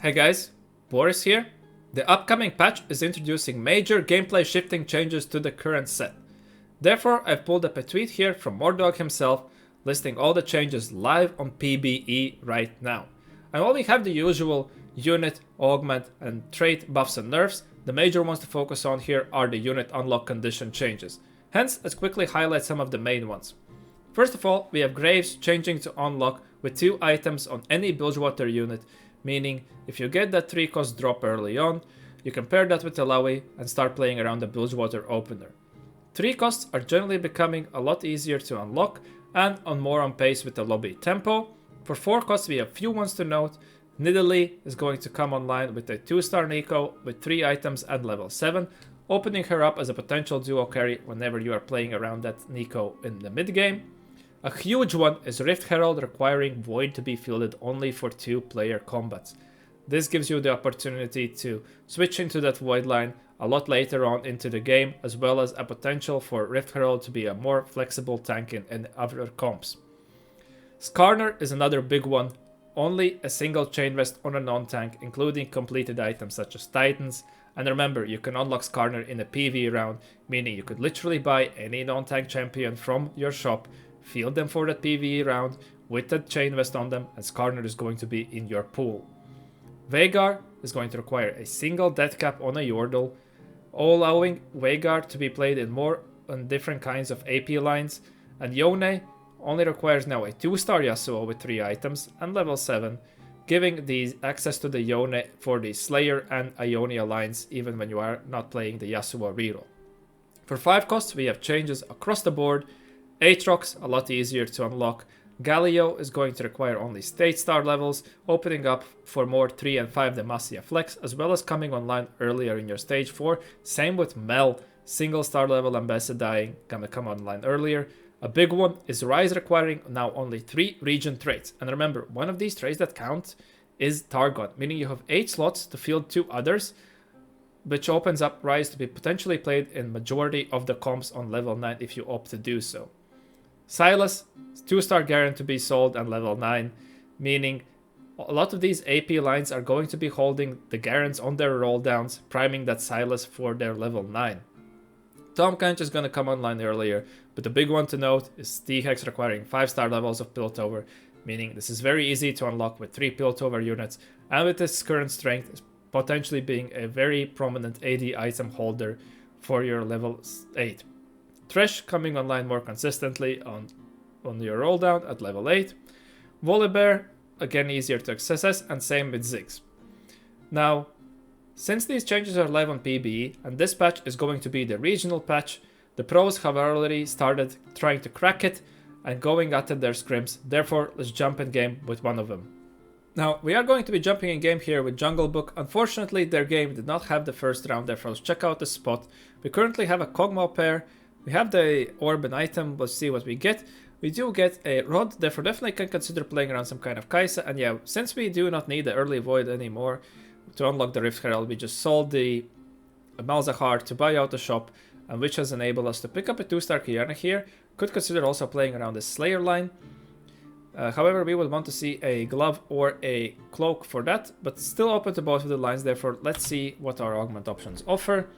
Hey guys, Boris here. The upcoming patch is introducing major gameplay shifting changes to the current set. Therefore, I've pulled up a tweet here from Mordog himself, listing all the changes live on PBE right now. And while we have the usual unit, augment, and trait buffs and nerfs, the major ones to focus on here are the unit unlock condition changes. Hence, let's quickly highlight some of the main ones. First of all, we have Graves changing to unlock with 2 items on any Bilgewater unit, meaning if you get that 3 cost drop early on, you can pair that with the Lowy and start playing around the Bilgewater opener. 3 costs are generally becoming a lot easier to unlock and more on pace with the lobby tempo. For 4 costs we have few ones to note. Nidalee is going to come online with a 2-star Nico with 3 items at level 7, opening her up as a potential duo carry whenever you are playing around that Nico in the mid game. A huge one is Rift Herald requiring Void to be fielded only for 2-player combats. This gives you the opportunity to switch into that Void line a lot later on into the game, as well as a potential for Rift Herald to be a more flexible tank in other comps. Skarner is another big one. Only a single chain vest on a non-tank, including completed items such as Titans. And remember, you can unlock Skarner in a PvE round, meaning you could literally buy any non-tank champion from your shop, field them for that PvE round with that chain vest on them, and Skarner is going to be in your pool. Veigar is going to require a single death cap on a Yordle, allowing Veigar to be played in more and different kinds of AP lines, and Yone only requires now a 2-star Yasuo with 3 items and level 7, giving the access to the Yone for the Slayer and Ionia lines even when you are not playing the Yasuo reroll. For 5 costs we have changes across the board. Aatrox, a lot easier to unlock. Galio is going to require only state star levels, opening up for more 3 and 5 Demacia flex, as well as coming online earlier in your stage 4. Same with Mel, single star level Ambassador gonna come online earlier. A big one is Rise requiring now only 3 region traits. And remember, one of these traits that count is Targon, meaning you have 8 slots to field 2 others, which opens up Rise to be potentially played in majority of the comps on level 9 if you opt to do so. Sylas, 2-star Garen to be sold and level 9, meaning a lot of these AP lines are going to be holding the Garens on their rolldowns, priming that Sylas for their level 9. Tahm Kench is going to come online earlier, but the big one to note is T-Hex requiring 5-star levels of Piltover, meaning this is very easy to unlock with 3 Piltover units, and with its current strength, potentially being a very prominent AD item holder for your level 8. Thresh coming online more consistently on your rolldown at level 8. Volibear, again easier to access, and same with Ziggs. Now, since these changes are live on PBE, and this patch is going to be the regional patch, the pros have already started trying to crack it and going at their scrims, therefore let's jump in game with one of them. Now, we are going to be jumping in game here with Junglebook. Unfortunately, their game did not have the first round, therefore let's check out the spot. We currently have a Kog'Maw pair. We have the orb and item, let's see what we get. We do get a Rod, therefore definitely can consider playing around some kind of Kai'Sa. And yeah, since we do not need the early Void anymore to unlock the Rift Herald, we just sold the Malzahar to buy out the shop, and which has enabled us to pick up a 2-star Qiyana here. Could consider also playing around the Slayer line. However, we would want to see a glove or a cloak for that, but still open to both of the lines, therefore let's see what our augment options offer.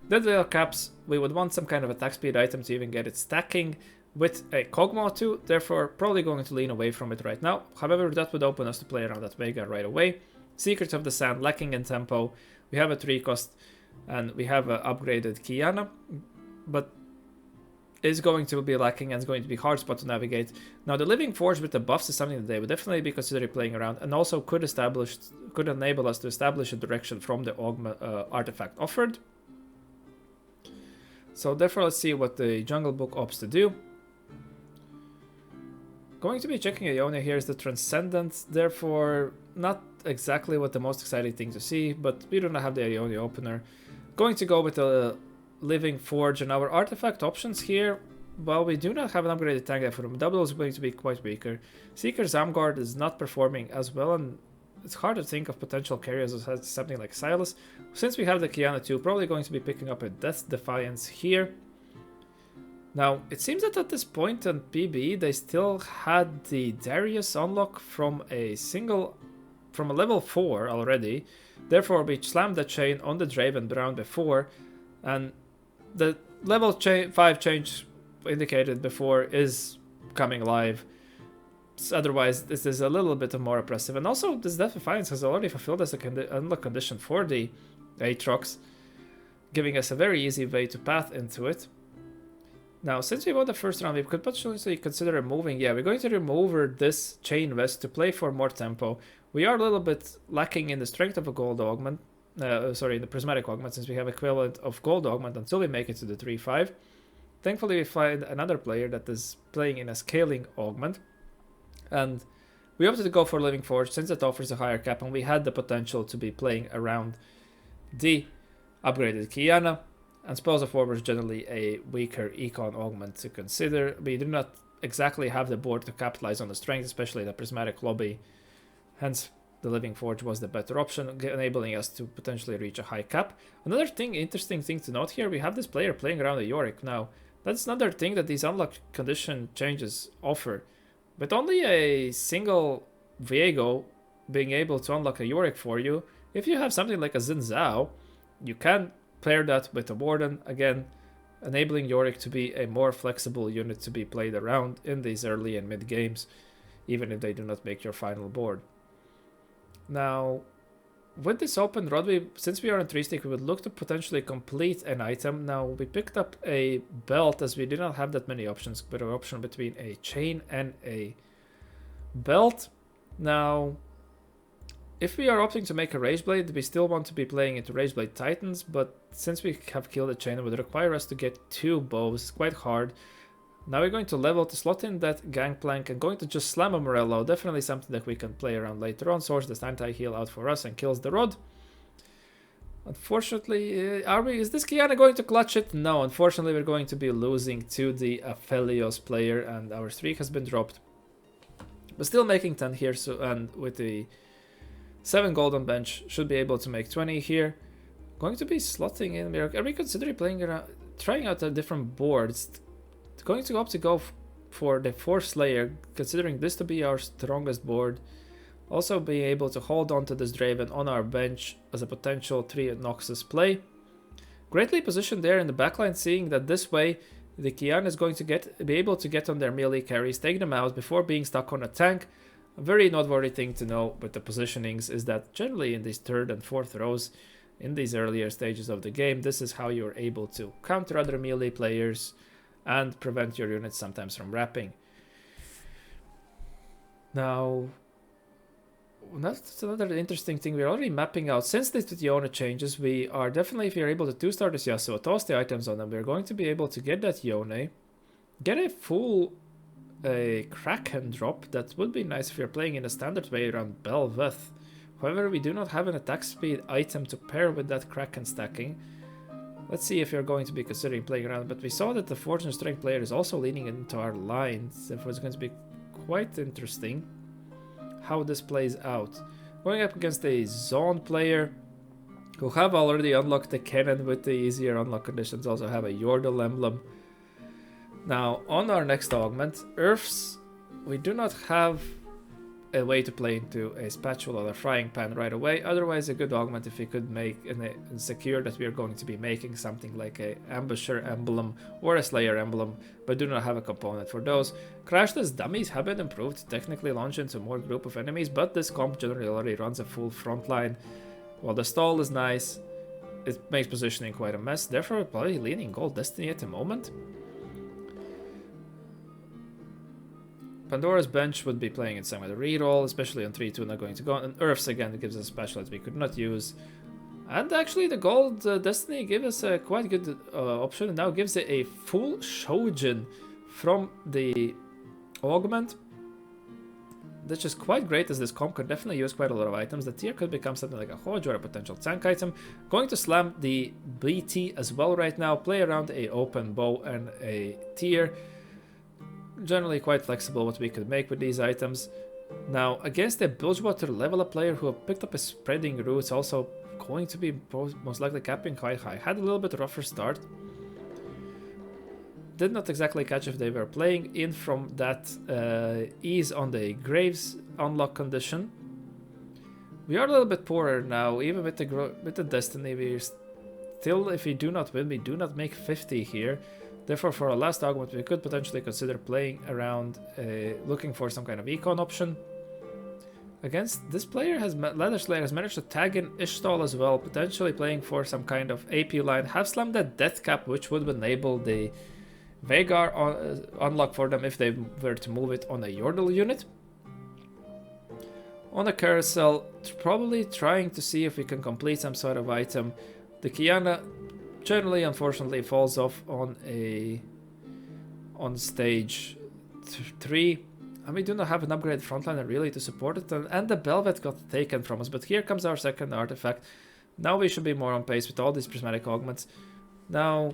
Deadly caps, we would want some kind of attack speed item to even get it stacking with a Kog'Maw too, therefore probably going to lean away from it right now. However, that would open us to play around that Veigar right away. Secrets of the Sand lacking in tempo, we have a 3 cost and we have an upgraded Qiyana, but is going to be lacking and it's going to be hard spot to navigate. Now the Living Forge with the buffs is something that they would definitely be considering playing around, and also could enable us to establish a direction from the artifact offered. So therefore let's see what the Junglebook opts to do. Going to be checking Ionia here is the Transcendent, therefore not exactly what the most exciting thing to see, but we do not have the Ionia opener. Going to go with the Living Forge, and our artifact options here, well, we do not have an upgraded tank for them. Double is going to be quite weaker. Seeker Zamgard is not performing as well, and it's hard to think of potential carriers as something like Sylas. Since we have the Qiyana too, probably going to be picking up a Death Defiance here. Now, it seems that at this point on PBE, they still had the Darius unlock from a single from a level 4 already. Therefore, we slammed the chain on the Draven round before, and the level 5 change indicated before is coming live. Otherwise, this is a little bit more oppressive. And also, this Death Defiance has already fulfilled as a unlock condition for the Aatrox, giving us a very easy way to path into it. Now, since we won the first round, we could potentially consider removing... Yeah, we're going to remove this Chain Vest to play for more tempo. We are a little bit lacking in the strength of a Gold Augment. Sorry, the Prismatic Augment, since we have equivalent of Gold Augment until we make it to the 3-5. Thankfully, we find another player that is playing in a Scaling Augment. And we opted to go for Living Forge since it offers a higher cap, and we had the potential to be playing around the upgraded Qiyana. And Spells of War was generally a weaker Econ Augment to consider. We do not exactly have the board to capitalize on the strength, especially the Prismatic Lobby. Hence, the Living Forge was the better option, enabling us to potentially reach a high cap. Another interesting thing to note here, we have this player playing around a Yorick. Now, that's another thing that these unlock condition changes offer. With only a single Viego being able to unlock a Yorick for you, if you have something like a Xin Zhao, you can pair that with a Warden, again, enabling Yorick to be a more flexible unit to be played around in these early and mid games, even if they do not make your final board. Now, with this open rod, since we are on 3-stick, we would look to potentially complete an item. Now, we picked up a belt as we did not have that many options, but an option between a chain and a belt. Now, if we are opting to make a Rageblade, we still want to be playing into Rageblade Titans, but since we have killed a chain, it would require us to get 2 bows. It's quite hard. Now we're going to level to slot in that Gangplank and going to just slam a Morello. Definitely something that we can play around later on. Source the anti-heal out for us and kills the Rod. Unfortunately, is this Qiyana going to clutch it? No, unfortunately we're going to be losing to the Aphelios player and our streak has been dropped. But still making 10 here, so, and with the 7 gold on bench, should be able to make 20 here. Going to be slotting in. Are we considering playing around, trying out a different board? It's going to opt to go for the Force Slayer, considering this to be our strongest board. Also being able to hold on to this Draven on our bench as a potential 3 Noxus play. Greatly positioned there in the backline, seeing that this way the Qiyana is going to be able to get on their melee carries, take them out before being stuck on a tank. A very noteworthy thing to know with the positionings is that generally in these 3rd and 4th rows, in these earlier stages of the game, this is how you're able to counter other melee players and prevent your units sometimes from wrapping. Now, that's another interesting thing. We're already mapping out, since the Yone changes, we are definitely, if you're able to 2-star this Yasuo, toss the items on them, we're going to be able to get that Yone, get a full Kraken drop. That would be nice if you're playing in a standard way around Belveth. However, we do not have an attack speed item to pair with that Kraken stacking. Let's see if you're going to be considering playing around, but we saw that the Fortune Strength player is also leaning into our lines, therefore it's going to be quite interesting how this plays out. Going up against a Zone player who have already unlocked the cannon with the easier unlock conditions, also have a Yordle emblem. Now, on our next augment, Earths, we do not have a way to play into a spatula or a frying pan right away. Otherwise, a good augment if we could make and secure that we are going to be making something like a Ambusher emblem or a Slayer emblem, but do not have a component for those. Crashless dummies have been improved to technically launch into more group of enemies, but this comp generally already runs a full front line. While the stall is nice, it makes positioning quite a mess. Therefore, we're probably leaning Gold Destiny at the moment. Pandora's Bench would be playing it some with a reroll, especially on 3-2, not going to go. And Earths again gives us a special that we could not use. And actually the Gold Destiny gives us a quite good option. And now gives it a full Shojin from the Augment. That's just quite great, as this comp could definitely use quite a lot of items. The tier could become something like a Hodge or a potential tank item. Going to slam the BT as well right now. Play around a open bow and a tier. Generally quite flexible what we could make with these items. Now, against a Bilgewater level up player who picked up a Spreading Roots, also going to be most likely capping quite high. Had a little bit rougher start. Did not exactly catch if they were playing in from that ease on the Graves unlock condition. We are a little bit poorer now, even with the Destiny. We still, if we do not win, we do not make 50 here. Therefore, for our last augment, we could potentially consider playing around, looking for some kind of econ option. Against this player, Leather Slayer has managed to tag in Ishtal as well, potentially playing for some kind of AP line. Have slammed that Death Cap, which would enable the Vagar unlock for them if they were to move it on a Yordle unit. On a Carousel, probably trying to see if we can complete some sort of item. The Kiana generally, unfortunately, falls off on stage 3. And we do not have an upgraded frontliner really to support it, and the Belvet got taken from us. But here comes our second artifact. Now we should be more on pace with all these prismatic augments. Now,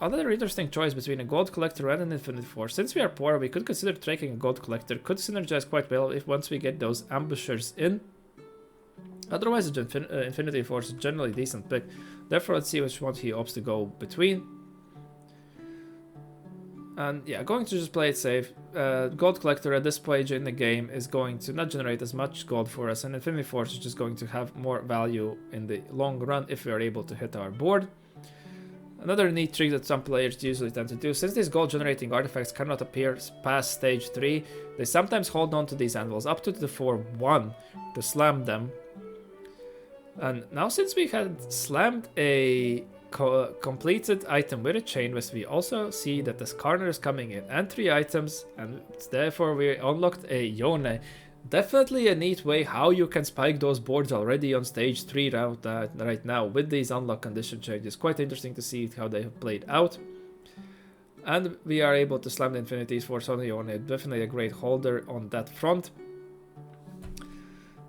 another interesting choice between a gold collector and an infinite force. Since we are poor, we could consider taking a gold collector. Could synergize quite well if once we get those ambushers in. Otherwise, the infinity force is generally a decent pick. Therefore, let's see which one he opts to go between. And yeah, going to just play it safe. Gold collector at this stage in the game is going to not generate as much gold for us, and infinity force is just going to have more value in the long run if we are able to hit our board. Another neat trick that some players usually tend to do, since these gold generating artifacts cannot appear past stage 3, they sometimes hold on to these anvils up to the 4-1 to slam them. And now, since we had slammed a completed item with a chain west, we also see that the Skarner is coming in and 3 items, and therefore we unlocked a Yone. Definitely a neat way how you can spike those boards already on stage 3 right now with these unlock condition changes. Quite interesting to see how they have played out. And we are able to slam the Infinities Force on the Yone. Definitely a great holder on that front.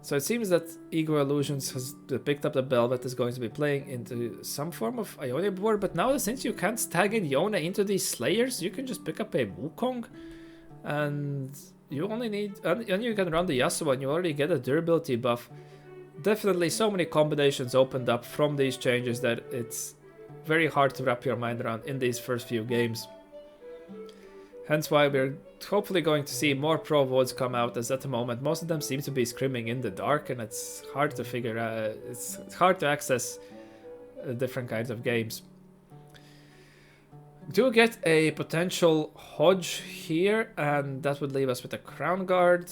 So it seems that Ego Illusions has picked up the bell that is going to be playing into some form of Ionia board, but now since you can't tag in Yone into these Slayers, you can just pick up a Wukong, and you only need, and you can run the Yasuo and you already get a durability buff. Definitely so many combinations opened up from these changes that it's very hard to wrap your mind around in these first few games. Hence why we're hopefully going to see more pro VODs come out, as at the moment most of them seem to be scrimming in the dark, and it's hard to figure out, it's hard to access different kinds of games. Do get a potential Hodge here, and that would leave us with a Crown Guard.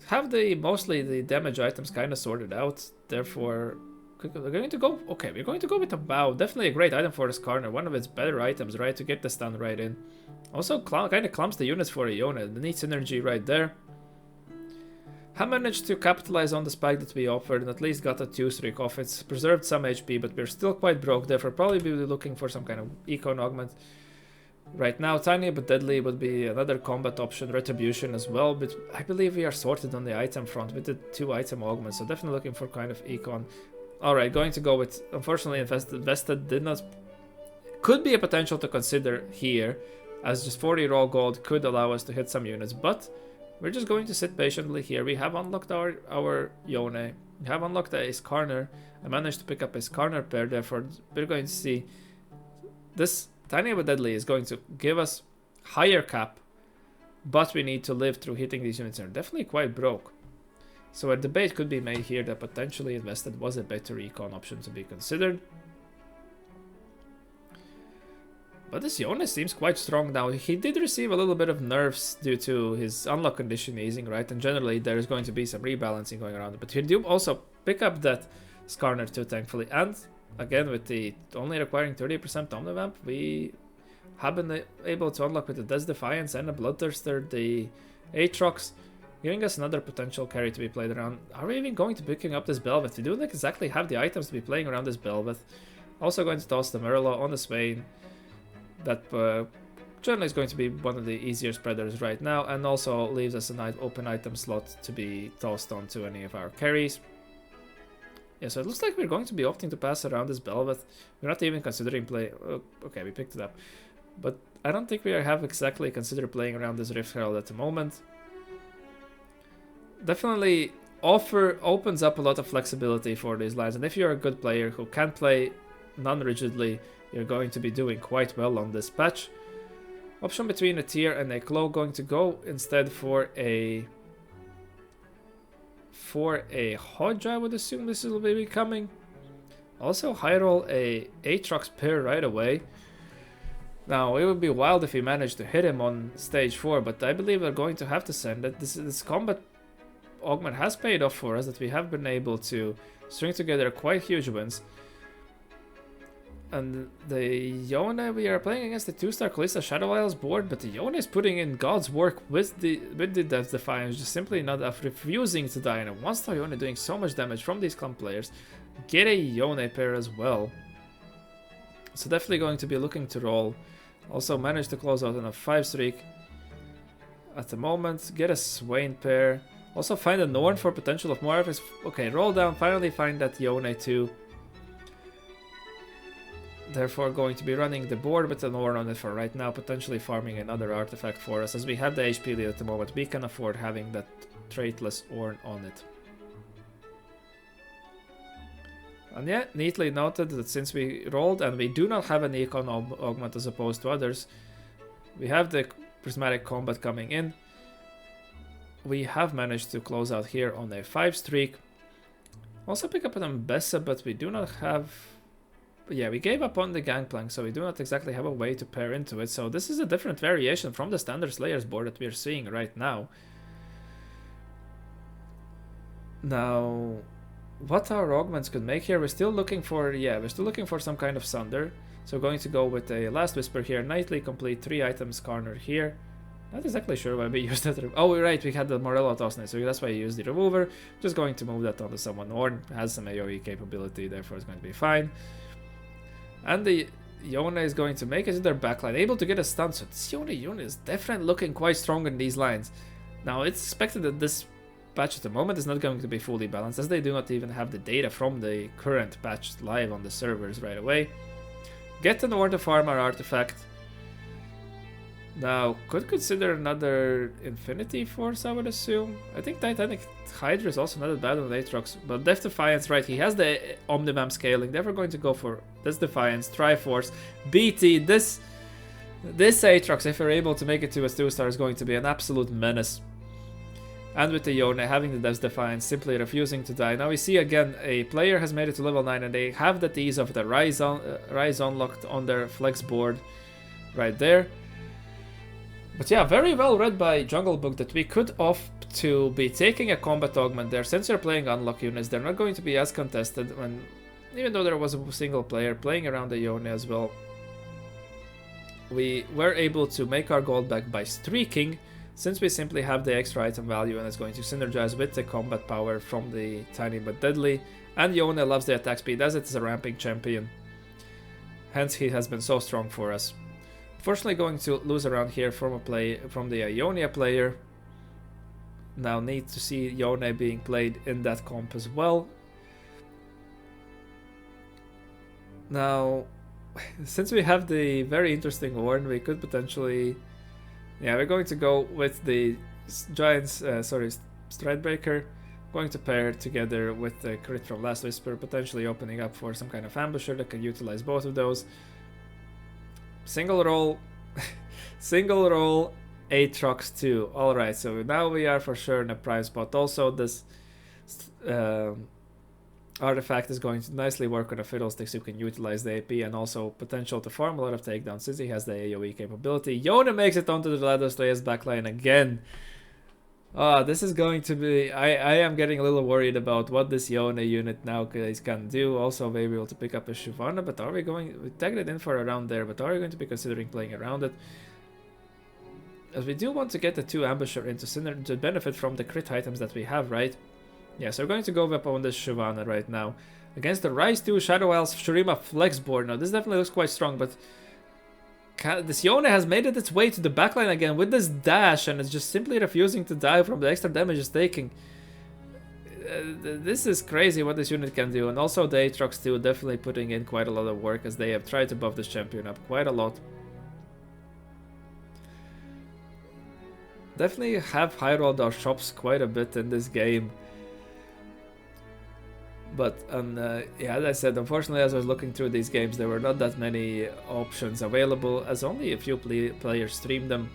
Have mostly the damage items kind of sorted out, therefore we're going to go, okay, we're going to go with a Bow. Definitely a great item for this corner, one of its better items, right, to get the stun right in. Also, kind of clumps the units for Iona, the neat synergy right there. Have managed to capitalize on the spike that we offered and at least got a 2 streak off. It's preserved some HP, but we're still quite broke, therefore probably be looking for some kind of econ augment. Right now, Tiny but Deadly would be another combat option, Retribution as well, but I believe we are sorted on the item front with the 2 item augments, so definitely looking for kind of econ. Alright, going to go with, unfortunately, Invested did not, could be a potential to consider here, as just 40 raw gold could allow us to hit some units, but we're just going to sit patiently here. We have unlocked our Yone, we have unlocked a Skarner. I managed to pick up a Skarner pair, therefore we're going to see this Tiny but Deadly is going to give us higher cap, but we need to live through hitting these units. They're definitely quite broke. So a debate could be made here that potentially Invested was a better econ option to be considered. But this Yone seems quite strong now. He did receive a little bit of nerfs due to his unlock condition easing, right? And generally there's going to be some rebalancing going around. But he did also pick up that Skarner too, thankfully. And again, with the only requiring 30% Omnivamp, we have been able to unlock with the Death Defiance and the Bloodthirster, the Aatrox, giving us another potential carry to be played around. Are we even going to be picking up this Belveth? We don't exactly have the items to be playing around this Belveth. Also going to toss the Merla on the Swain. That generally is going to be one of the easier spreaders right now, and also leaves us an open item slot to be tossed onto any of our carries. Yeah, so it looks like we're going to be opting to pass around this Belveth. We're not even considering play. Okay, we picked it up. But I don't think we have exactly considered playing around this Rift Herald at the moment. Definitely opens up a lot of flexibility for these lines, and if you're a good player who can play non-rigidly, you're going to be doing quite well on this patch. Option between a Tear and a Claw, going to go instead for a for a Hodge, I would assume this will be coming. Also high roll a Aatrox pair right away. Now, it would be wild if we managed to hit him on stage 4, but I believe we're going to have to send it. This combat augment has paid off for us, that we have been able to string together quite huge wins. And the Yone, we are playing against the 2-star Kalista Shadow Isles board, but the Yone is putting in God's work with the Depth Defiance, just simply not refusing to die. And a 1-star Yone doing so much damage from these clump players. Get a Yone pair as well. So definitely going to be looking to roll. Also managed to close out on a 5 streak at the moment. Get a Swain pair. Also find a Norn for potential of more of his... Okay, roll down, finally find that Yone too. Therefore going to be running the board with the Norn on it for right now, potentially farming another artifact for us. As we have the HP lead at the moment, we can afford having that traitless Ornn on it. And yeah, neatly noted that since we rolled and we do not have an Econ augment as opposed to others, we have the Prismatic Combat coming in. We have managed to close out here on a 5 streak. Also pick up an Ambessa, but we do not have... Yeah, we gave up on the Gangplank, so we do not exactly have a way to pair into it. So this is a different variation from the standard Slayers board that we are seeing right now. Now, what our augments could make here, we're still looking for, we're still looking for some kind of Sunder. So going to go with a Last Whisper here, Nightly complete 3 items corner here. Not exactly sure why we used that. Oh, right, we had the Morello Tossnet, so that's why I used the remover. Just going to move that onto someone. Ornn has some AoE capability, therefore it's going to be fine. And the Yone is going to make it to their backline, able to get a stun. So this Yone is definitely looking quite strong in these lines. Now, it's expected that this patch at the moment is not going to be fully balanced, as they do not even have the data from the current patch live on the servers right away. Get an Ornn to farm our artifact. Now, could consider another Infinity Force, I would assume. I think Titanic Hydra is also not as bad on Aatrox, but Death Defiance, right, he has the Omnimam scaling. They're going to go for this Defiance, Triforce, BT. This Aatrox, if you're able to make it to a 2-star, is going to be an absolute menace. And with the Yone having the Death Defiance, simply refusing to die. Now we see again, a player has made it to level 9 and they have that ease of the Rise unlocked on their flex board right there. But yeah, very well read by Junglebook that we could opt to be taking a combat augment there. Since you're playing unlock units, they're not going to be as contested, when, even though there was a single player playing around the Yone as well. We were able to make our gold back by streaking, since we simply have the extra item value and it's going to synergize with the combat power from the Tiny but Deadly. And Yone loves the attack speed as it's a ramping champion. Hence he has been so strong for us. Unfortunately going to lose around here from the Ionia player. Now need to see Yone being played in that comp as well. Now, since we have the very interesting Ornn, we could potentially... Yeah, we're going to go with the Stridebreaker. Going to pair it together with the crit from Last Whisper, potentially opening up for some kind of ambusher that can utilize both of those. Single roll, single roll, Aatrox 2. Alright, so now we are for sure in a prime spot. Also, this artifact is going to nicely work on the Fiddlesticks who can utilize the AP and also potential to farm a lot of takedowns since he has the AoE capability. Yone makes it onto the Ladder Slayer's backline again. This is going to be... I am getting a little worried about what this Yone unit now can do. Also, may be able to pick up a Shyvana, but are we going... We tagged it in for around there, but are we going to be considering playing around it? As we do want to get the 2 Ambusher into Synergy to benefit from the crit items that we have, right? Yeah, so we're going to go up on this Shyvana right now. Against the Rise 2 Shadow Isles Shurima Flex board. Now, this definitely looks quite strong, but... This Yone has made it its way to the backline again with this dash, and it's just simply refusing to die from the extra damage it's taking. This is crazy what this unit can do, and also the Aatrox 2 definitely putting in quite a lot of work as they have tried to buff this champion up quite a lot. Definitely have high rolled our shops quite a bit in this game. But yeah, as I said, unfortunately, as I was looking through these games, there were not that many options available, as only a few players streamed them.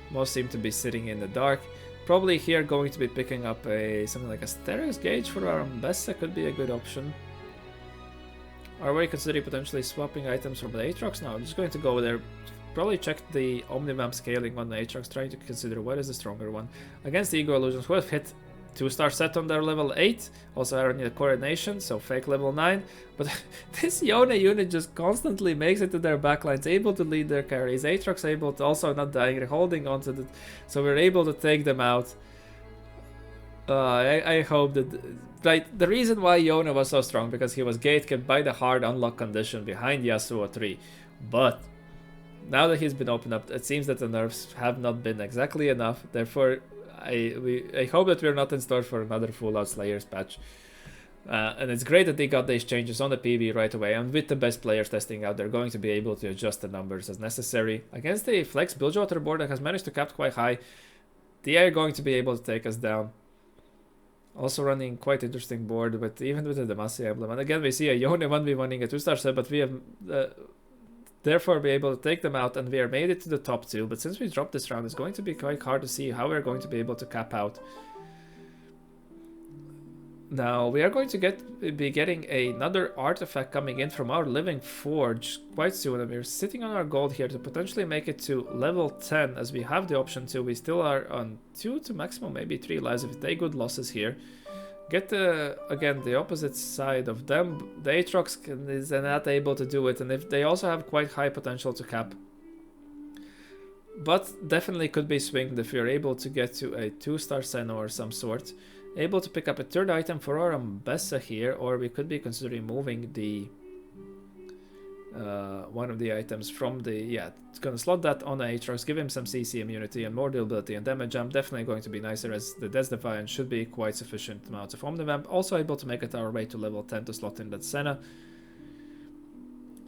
Most seem to be sitting in the dark. Probably here going to be picking up something like a Stereo's Gauge for our Ambessa could be a good option. Are we considering potentially swapping items from the Aatrox? No, I'm just going to go there. Probably check the Omnivamp scaling on the Aatrox, trying to consider what is the stronger one. Against the Ego Illusions, who have hit 2-star set on their level 8. Also I need a coordination, so fake level 9. But this Yone unit just constantly makes it to their backlines, able to lead their carries. Aatrox able to also not dying, holding onto the... So we're able to take them out. I hope that... Right, the reason why Yone was so strong, because he was gatekept by the hard unlock condition behind Yasuo 3. But now that he's been opened up, it seems that the nerfs have not been exactly enough. Therefore, I hope that we're not in store for another full-out Slayers patch. And it's great that they got these changes on the PV right away, and with the best players testing out, they're going to be able to adjust the numbers as necessary. Against the Flex Bilgewater board that has managed to cap quite high, they are going to be able to take us down. Also running quite interesting board, but even with the Demacia emblem. And again, we see a Yone 1v1ing a 2-star set, but we have... therefore be able to take them out, and we are made it to the top 2. But since we dropped this round, it's going to be quite hard to see how we're going to be able to cap out. Now we are going to be getting another artifact coming in from our Living Forge quite soon, and we're sitting on our gold here to potentially make it to level 10, as we have the option to. We still are on 2 to maximum maybe 3 lives if we take good losses here. Get again the opposite side of them. The Aatrox is not able to do it, and if they also have quite high potential to cap. But definitely could be swinged if you're able to get to a 2-star Senna or some sort. Able to pick up a 3rd item for our Ambessa here, or we could be considering moving the one of the items from the... Yeah, it's gonna slot that on the Aatrox, give him some CC immunity and more durability and damage jump. Definitely going to be nicer, as the Death Defiance should be quite sufficient amounts of Omnivamp. Also able to make it our way to level 10 to slot in that Senna.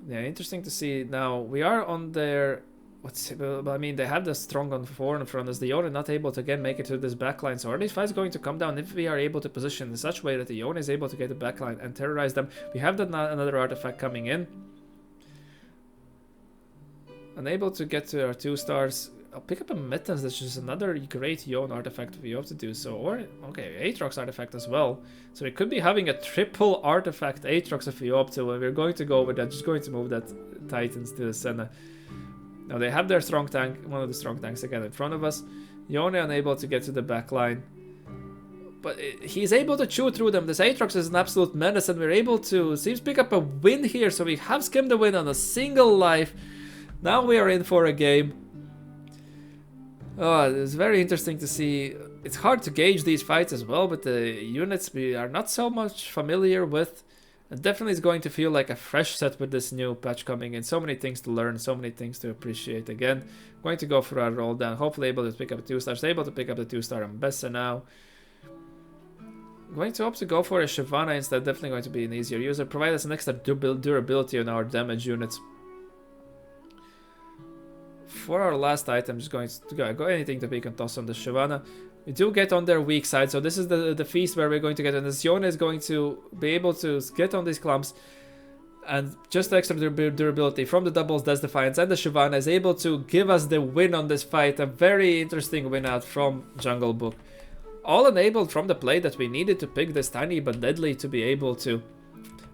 Yeah, interesting to see. Now, we are on their... I mean, they have the strong on 4 in front, as the Yone not able to again make it to this backline. So are these fights going to come down if we are able to position in such a way that the Yone is able to get the backline and terrorize them? We have that another artifact coming in. Unable to get to our 2 stars. I'll pick up a Mittens, that's just another great Yone artifact we have to do so. Or, okay, Aatrox artifact as well. So we could be having a triple artifact Aatrox if we opt to, and we're going to go with that. Just going to move that Titans to the Senna. Now they have their strong tank, one of the strong tanks again in front of us. Yone unable to get to the back line. But he's able to chew through them. This Aatrox is an absolute menace, and we're able to, seems, pick up a win here. So we have skimmed the win on a single life. Now we are in for a game. Oh, it's very interesting to see. It's hard to gauge these fights as well, but the units we are not so much familiar with. It definitely is going to feel like a fresh set with this new patch coming in. So many things to learn, so many things to appreciate. Again, going to go for our roll down. Hopefully able to pick up a 2-star. Able to pick up the 2-star Ambessa now. Going to opt to go for a Shyvana instead. Definitely going to be an easier user. Provide us an extra durability on our damage units. For our last item, just going to go anything to pick and toss on the Shyvana. We do get on their weak side, so this is the feast where we're going to get, and this Yone is going to be able to get on these clumps, and just extra durability from the doubles, Death Defiance, and the Shyvana is able to give us the win on this fight. A very interesting win out from Junglebook. All enabled from the play that we needed to pick this tiny but deadly to be able to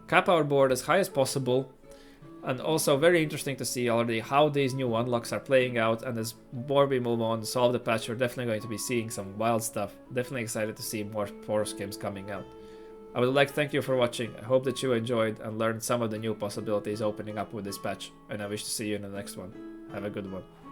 cap our board as high as possible. And also very interesting to see already how these new unlocks are playing out, and as more we move on, solve the patch, we're definitely going to be seeing some wild stuff. Definitely excited to see more skims coming out. I would like to thank you for watching. I hope that you enjoyed and learned some of the new possibilities opening up with this patch, and I wish to see you in the next one. Have a good one.